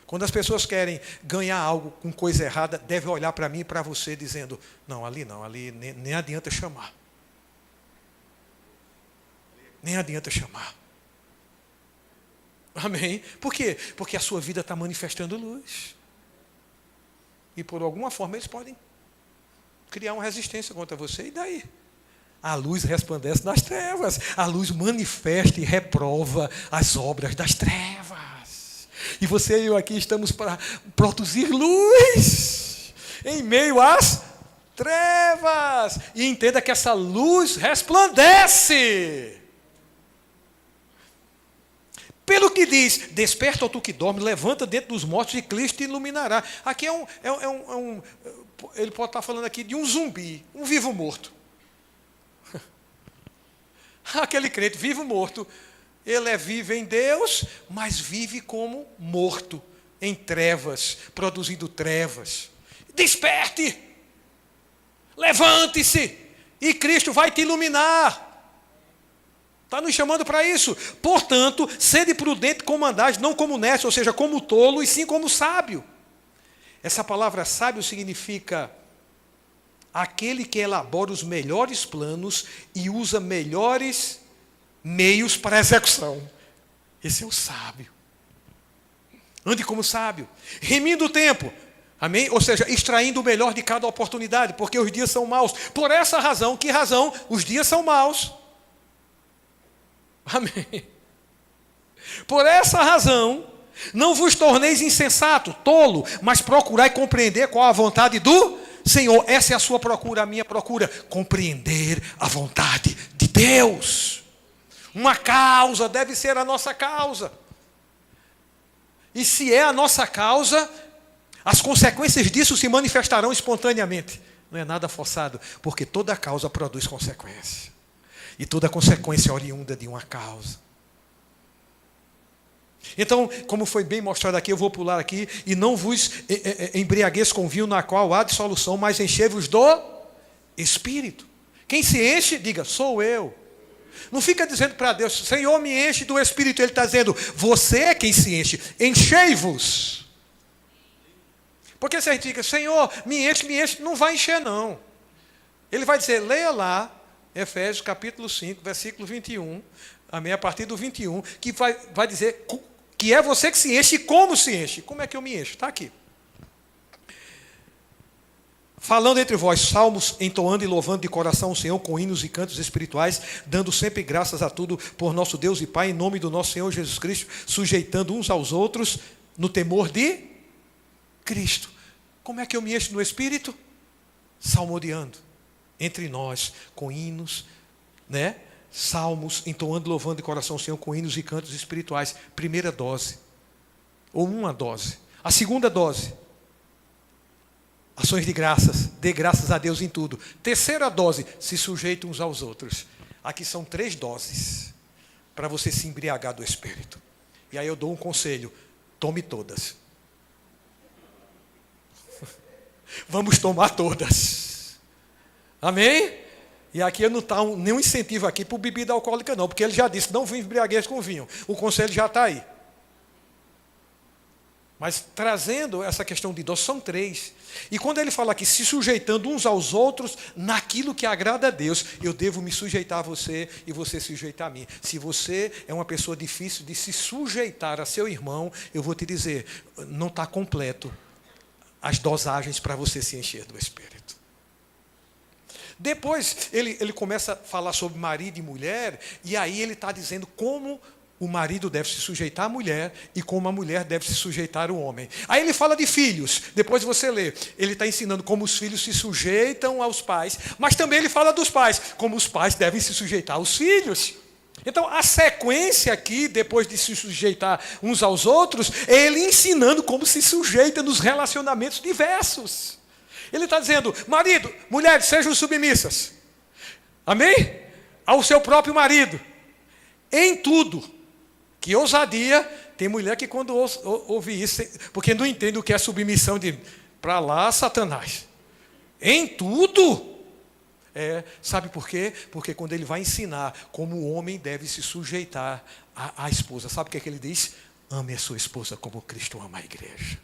Quando as pessoas querem ganhar algo com coisa errada, deve olhar para mim e para você dizendo, não, ali nem adianta chamar. Nem adianta chamar. Amém? Por quê? Porque a sua vida está manifestando luz. E por alguma forma eles podem criar uma resistência contra você, e daí? A luz resplandece nas trevas. A luz manifesta e reprova as obras das trevas. E você e eu aqui estamos para produzir luz em meio às trevas. E entenda que essa luz resplandece. Pelo que diz, desperta, ó tu que dorme, levanta dentro dos mortos e Cristo te iluminará. Aqui ele pode estar falando aqui de um zumbi, um vivo morto. Aquele crente vivo morto, ele é vivo em Deus, mas vive como morto, em trevas, produzindo trevas. Desperte, levante-se, e Cristo vai te iluminar. Está nos chamando para isso. Portanto, sede prudente como andais, não como necio, ou seja, como tolo, e sim como sábio. Essa palavra sábio significa aquele que elabora os melhores planos e usa melhores meios para a execução. Esse é o sábio. Ande como sábio, remindo o tempo. Amém? Ou seja, extraindo o melhor de cada oportunidade, porque os dias são maus. Por essa razão, que razão? Os dias são maus. Amém. Por essa razão, não vos torneis insensato, tolo, mas procurai compreender qual a vontade do Senhor. Essa é a sua procura, a minha procura. Compreender a vontade de Deus. Uma causa deve ser a nossa causa. E se é a nossa causa, as consequências disso se manifestarão espontaneamente. Não é nada forçado, porque toda causa produz consequência. E toda consequência é oriunda de uma causa. Então, como foi bem mostrado aqui, eu vou pular aqui. E não vos embriagueis com vinho, na qual há dissolução, mas enchei-vos do Espírito. Quem se enche, diga, sou eu. Não fica dizendo para Deus, Senhor, me enche do Espírito. Ele está dizendo, você é quem se enche. Enchei-vos. Porque se a gente diga, Senhor, me enche, não vai encher não. Ele vai dizer, leia lá, Efésios capítulo 5, versículo 21, amém, a partir do 21, que vai dizer que é você que se enche e como se enche. Como é que eu me encho? Está aqui. Falando entre vós salmos, entoando e louvando de coração o Senhor com hinos e cantos espirituais, dando sempre graças a tudo por nosso Deus e Pai, em nome do nosso Senhor Jesus Cristo, sujeitando uns aos outros no temor de Cristo. Como é que eu me encho no Espírito? Salmodiando entre nós, com hinos, né? Salmos, entoando e louvando de coração o Senhor com hinos e cantos espirituais. Primeira dose, ou uma dose. A segunda dose, ações de graças, dê graças a Deus em tudo. Terceira dose, se sujeite uns aos outros. Aqui são 3 doses para você se embriagar do Espírito. E aí eu dou um conselho, tome todas. Vamos tomar todas. Amém? E aqui não está nenhum incentivo aqui para bebida alcoólica não, porque ele já disse, não vim embriaguez com vinho. O conselho já está aí. Mas trazendo essa questão de dose, são 3. E quando ele fala aqui, se sujeitando uns aos outros, naquilo que agrada a Deus, eu devo me sujeitar a você e você se sujeitar a mim. Se você é uma pessoa difícil de se sujeitar a seu irmão, eu vou te dizer, não está completo as dosagens para você se encher do Espírito. Depois ele começa a falar sobre marido e mulher, e aí ele está dizendo como o marido deve se sujeitar à mulher e como a mulher deve se sujeitar ao homem. Aí ele fala de filhos, depois você lê, ele está ensinando como os filhos se sujeitam aos pais, mas também ele fala dos pais, como os pais devem se sujeitar aos filhos. Então a sequência aqui, depois de se sujeitar uns aos outros, é ele ensinando como se sujeita nos relacionamentos diversos. Ele está dizendo, marido, mulheres, sejam submissas. Amém? Ao seu próprio marido. Em tudo. Que ousadia. Tem mulher que quando ouve isso, porque não entende o que é submissão, de para lá, Satanás. Em tudo. Sabe por quê? Porque quando ele vai ensinar como o homem deve se sujeitar à esposa, sabe o que é que ele diz? Ame a sua esposa como Cristo ama a igreja.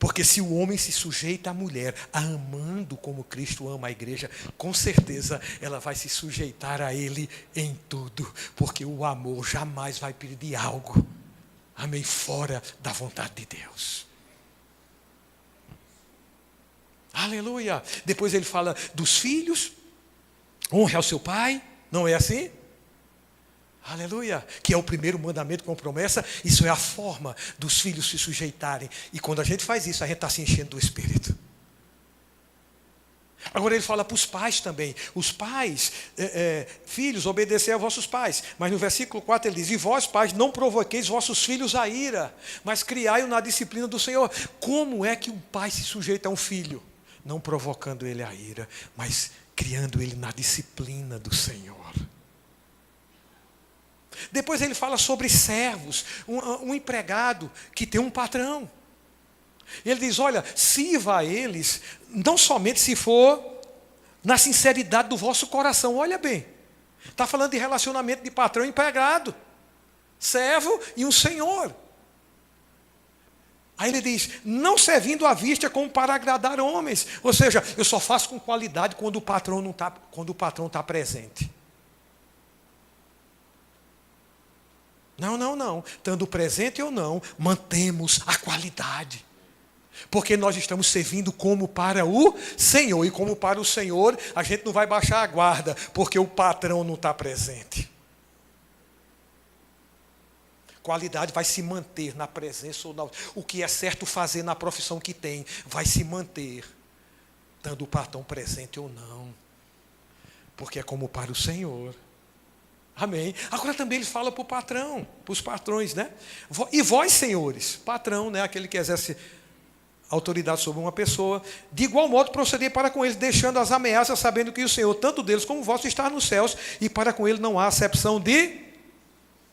Porque se o homem se sujeita à mulher, amando como Cristo ama a igreja, com certeza ela vai se sujeitar a ele em tudo. Porque o amor jamais vai pedir algo, amém, fora da vontade de Deus. Aleluia. Depois ele fala dos filhos, honre ao seu pai, não é assim? Aleluia, que é o primeiro mandamento com promessa. Isso é a forma dos filhos se sujeitarem. E quando a gente faz isso, a gente está se enchendo do Espírito. Agora ele fala para os pais também. Os pais, filhos, obedecei a vossos pais. Mas no versículo 4 ele diz, e vós pais não provoqueis vossos filhos à ira, mas criai-o na disciplina do Senhor. Como é que um pai se sujeita a um filho? Não provocando ele à ira, mas criando ele na disciplina do Senhor. Depois ele fala sobre servos, um empregado que tem um patrão. Ele diz, olha, sirva a eles, não somente se for na sinceridade do vosso coração. Olha bem, está falando de relacionamento de patrão e empregado, servo e um senhor. Aí ele diz, não servindo à vista como para agradar homens. Ou seja, eu só faço com qualidade quando o patrão não está, quando o patrão está presente. Não. Estando presente ou não, mantemos a qualidade. Porque nós estamos servindo como para o Senhor. E como para o Senhor, a gente não vai baixar a guarda, porque o patrão não está presente. Qualidade vai se manter na presença ou não. O que é certo fazer na profissão que tem, vai se manter, estando o patrão presente ou não. Porque é como para o Senhor. Amém. Agora também ele fala para o patrão, para os patrões, né? E vós, senhores, patrão, né? Aquele que exerce autoridade sobre uma pessoa, de igual modo proceder para com eles, deixando as ameaças, sabendo que o Senhor, tanto deles como vós, está nos céus, e para com ele não há acepção de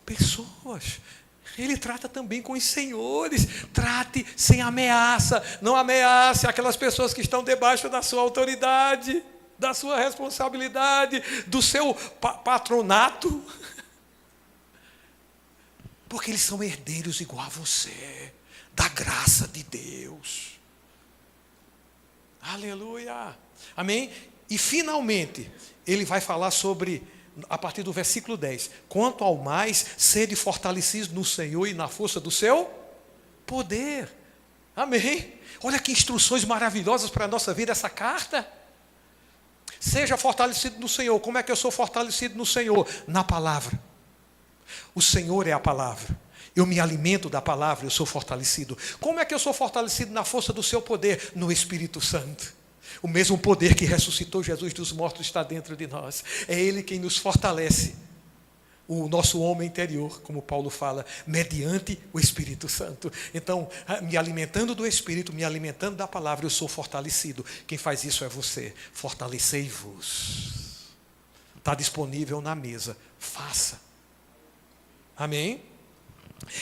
pessoas. Ele trata também com os senhores. Trate sem ameaça. Não ameace aquelas pessoas que estão debaixo da sua autoridade, da sua responsabilidade, do seu patronato. Porque eles são herdeiros igual a você, da graça de Deus. Aleluia. Amém? E finalmente, ele vai falar sobre, a partir do versículo 10, quanto ao mais, sede fortalecidos no Senhor e na força do seu poder. Amém? Olha que instruções maravilhosas para a nossa vida essa carta. Seja fortalecido no Senhor. Como é que eu sou fortalecido no Senhor? Na palavra. O Senhor é a palavra. Eu me alimento da palavra, eu sou fortalecido. Como é que eu sou fortalecido na força do seu poder? No Espírito Santo. O mesmo poder que ressuscitou Jesus dos mortos está dentro de nós. É Ele quem nos fortalece. O nosso homem interior, como Paulo fala, mediante o Espírito Santo. Então, me alimentando do Espírito, me alimentando da palavra, eu sou fortalecido. Quem faz isso é você. Fortalecei-vos. Está disponível na mesa. Faça. Amém?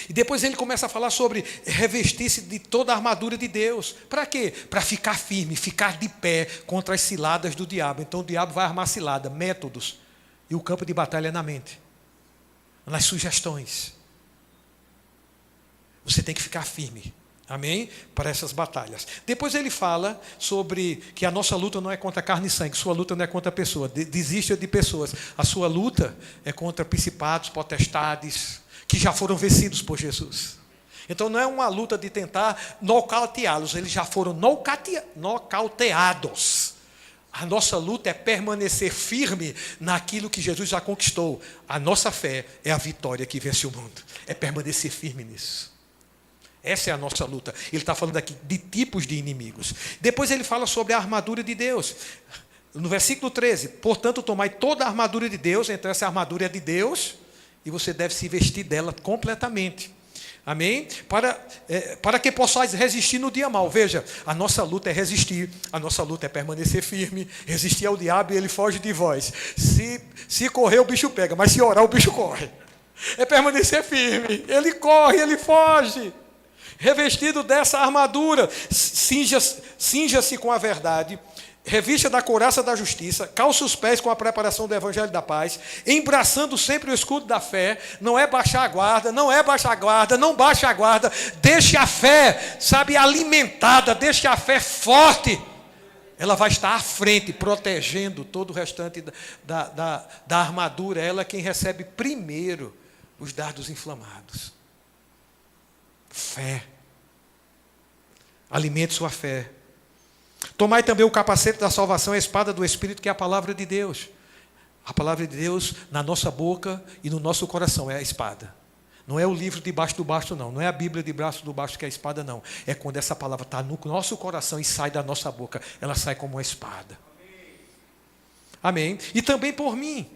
E depois ele começa a falar sobre revestir-se de toda a armadura de Deus. Para quê? Para ficar firme, ficar de pé contra as ciladas do diabo. Então o diabo vai armar cilada, métodos. E o campo de batalha é na mente, nas sugestões. Você tem que ficar firme. Amém? Para essas batalhas. Depois ele fala sobre que a nossa luta não é contra carne e sangue. Sua luta não é contra pessoas. Desista de pessoas. A sua luta é contra principados, potestades, que já foram vencidos por Jesus. Então não é uma luta de tentar nocauteá-los. Eles já foram nocauteados. A nossa luta é permanecer firme naquilo que Jesus já conquistou. A nossa fé é a vitória que vence o mundo. É permanecer firme nisso. Essa é a nossa luta. Ele está falando aqui de tipos de inimigos. Depois ele fala sobre a armadura de Deus. No versículo 13, portanto, tomai toda a armadura de Deus. Então essa armadura é de Deus e você deve se vestir dela completamente. Amém? Para que possais resistir no dia mau. Veja, a nossa luta é resistir. A nossa luta é permanecer firme. Resistir ao diabo e ele foge de vós. Se correr, o bicho pega. Mas se orar, o bicho corre. É permanecer firme. Ele corre, ele foge. Revestido dessa armadura, cinja-se com a verdade, revista da couraça da justiça, calça os pés com a preparação do evangelho da paz, embraçando sempre o escudo da fé. Não é baixar a guarda, não baixe a guarda, deixe a fé, alimentada, deixe a fé forte. Ela vai estar à frente, protegendo todo o restante da armadura. Ela é quem recebe primeiro os dardos inflamados. Fé. Alimente sua fé. Tomai também o capacete da salvação, a espada do Espírito, que é a palavra de Deus. A palavra de Deus na nossa boca e no nosso coração é a espada. Não é o livro debaixo do basto, não. Não é a Bíblia debaixo do basto que é a espada, não. É quando essa palavra está no nosso coração e sai da nossa boca. Ela sai como uma espada. Amém? E também por mim.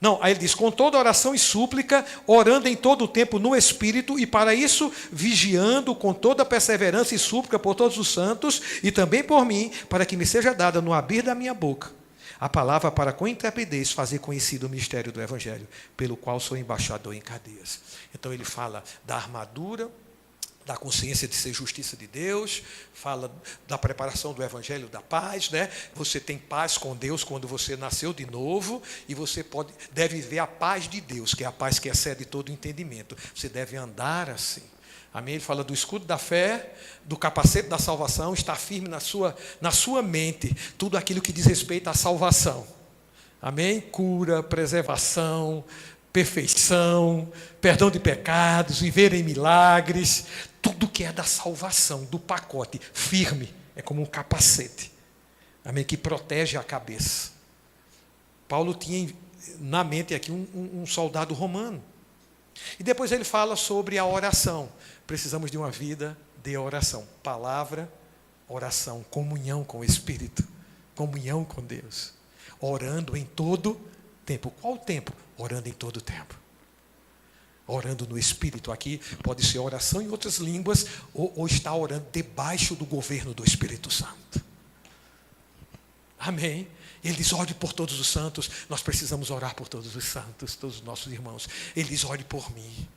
Não, aí ele diz, com toda oração e súplica, orando em todo o tempo no Espírito, e para isso, vigiando com toda perseverança e súplica por todos os santos, e também por mim, para que me seja dada no abrir da minha boca a palavra para com intrepidez fazer conhecido o mistério do Evangelho, pelo qual sou embaixador em cadeias. Então ele fala da armadura, da consciência de ser justiça de Deus, fala da preparação do Evangelho da paz, né? Você tem paz com Deus quando você nasceu de novo, e você deve viver a paz de Deus, que é a paz que excede todo entendimento. Você deve andar assim. Amém? Ele fala do escudo da fé, do capacete da salvação, estar firme na sua mente, tudo aquilo que diz respeito à salvação. Amém? Cura, preservação, perfeição, perdão de pecados, viver em milagres, tudo que é da salvação, do pacote, firme, é como um capacete, amém, que protege a cabeça. Paulo tinha na mente aqui um soldado romano. E depois ele fala sobre a oração. Precisamos de uma vida de oração. Palavra, oração, comunhão com o Espírito, comunhão com Deus. Orando em todo tempo. Qual tempo? Orando em todo tempo. Orando no Espírito. Aqui pode ser oração em outras línguas, ou estar orando debaixo do governo do Espírito Santo. Amém. Ele diz, ore por todos os santos. Nós precisamos orar por todos os santos, todos os nossos irmãos. Ele diz, ore por mim.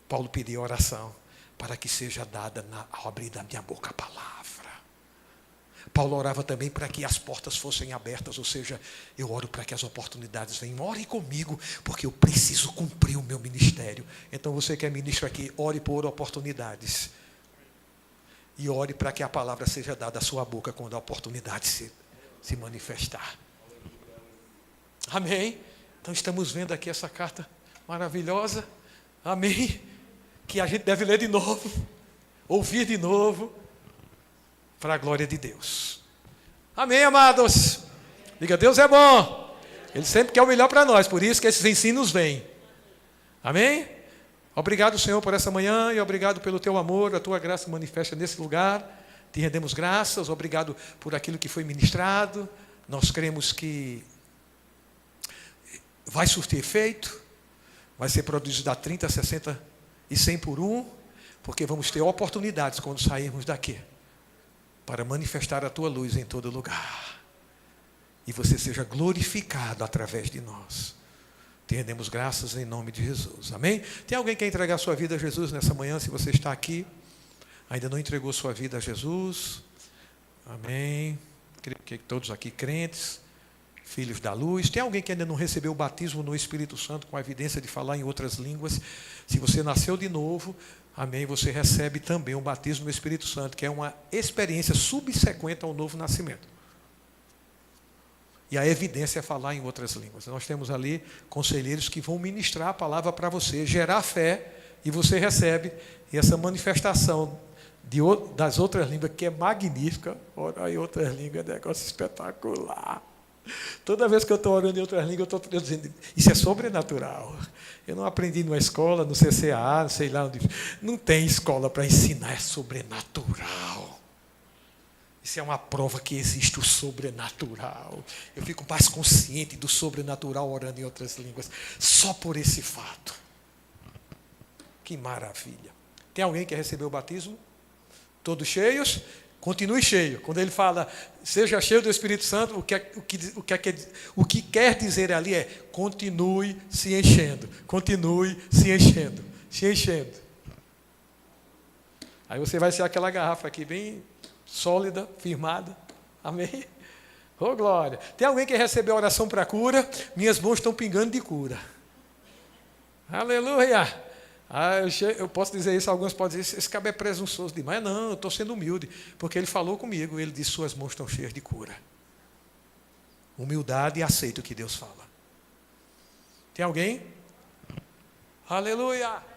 Paulo pediu oração para que seja dada ao abrir da minha boca a palavra. Paulo orava também para que as portas fossem abertas, ou seja, eu oro para que as oportunidades venham. Ore comigo, porque eu preciso cumprir o meu ministério. Então você que é ministro aqui, ore por oportunidades. E ore para que a palavra seja dada à sua boca quando a oportunidade se manifestar. Amém? Então estamos vendo aqui essa carta maravilhosa. Amém? Que a gente deve ler de novo, ouvir de novo, para a glória de Deus. Amém, amados? Diga, Deus é bom. Ele sempre quer o melhor para nós, por isso que esses ensinos vêm. Amém? Obrigado, Senhor, por essa manhã e obrigado pelo teu amor, a tua graça manifesta nesse lugar. Te rendemos graças, obrigado por aquilo que foi ministrado. Nós cremos que vai surtir efeito, vai ser produzido a 30, 60 e 100 por um, porque vamos ter oportunidades quando sairmos daqui, para manifestar a tua luz em todo lugar. E você seja glorificado através de nós. Te rendemos graças em nome de Jesus. Amém? Tem alguém que quer entregar sua vida a Jesus nessa manhã? Se você está aqui, ainda não entregou sua vida a Jesus. Amém? Creio que todos aqui crentes, filhos da luz. Tem alguém que ainda não recebeu o batismo no Espírito Santo com a evidência de falar em outras línguas? Se você nasceu de novo, amém, você recebe também o batismo no Espírito Santo, que é uma experiência subsequente ao novo nascimento. E a evidência é falar em outras línguas. Nós temos ali conselheiros que vão ministrar a palavra para você, gerar fé, e você recebe essa manifestação das outras línguas, que é magnífica. Orar em outras línguas é um negócio espetacular. Toda vez que eu estou orando em outras línguas, eu estou dizendo, isso é sobrenatural. Eu não aprendi numa escola, no CCA, não sei lá onde. Não tem escola para ensinar, é sobrenatural. Isso é uma prova que existe o sobrenatural. Eu fico mais consciente do sobrenatural orando em outras línguas, só por esse fato. Que maravilha. Tem alguém que recebeu o batismo? Todos cheios? Continue cheio. Quando ele fala, seja cheio do Espírito Santo, o que quer dizer ali é, continue se enchendo. Continue se enchendo. Se enchendo. Aí você vai ser aquela garrafa aqui, bem sólida, firmada. Amém? Oh, glória. Tem alguém que recebeu a oração para cura? Minhas mãos estão pingando de cura. Aleluia. Eu posso dizer isso, alguns podem dizer, esse cabo é presunçoso demais. Não, eu estou sendo humilde, porque ele falou comigo, ele disse, suas mãos estão cheias de cura. Humildade e aceito o que Deus fala. Tem alguém? Aleluia.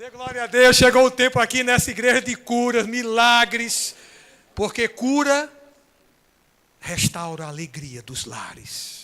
Dê glória a Deus, chegou o tempo aqui nessa igreja de curas, milagres, porque cura restaura a alegria dos lares.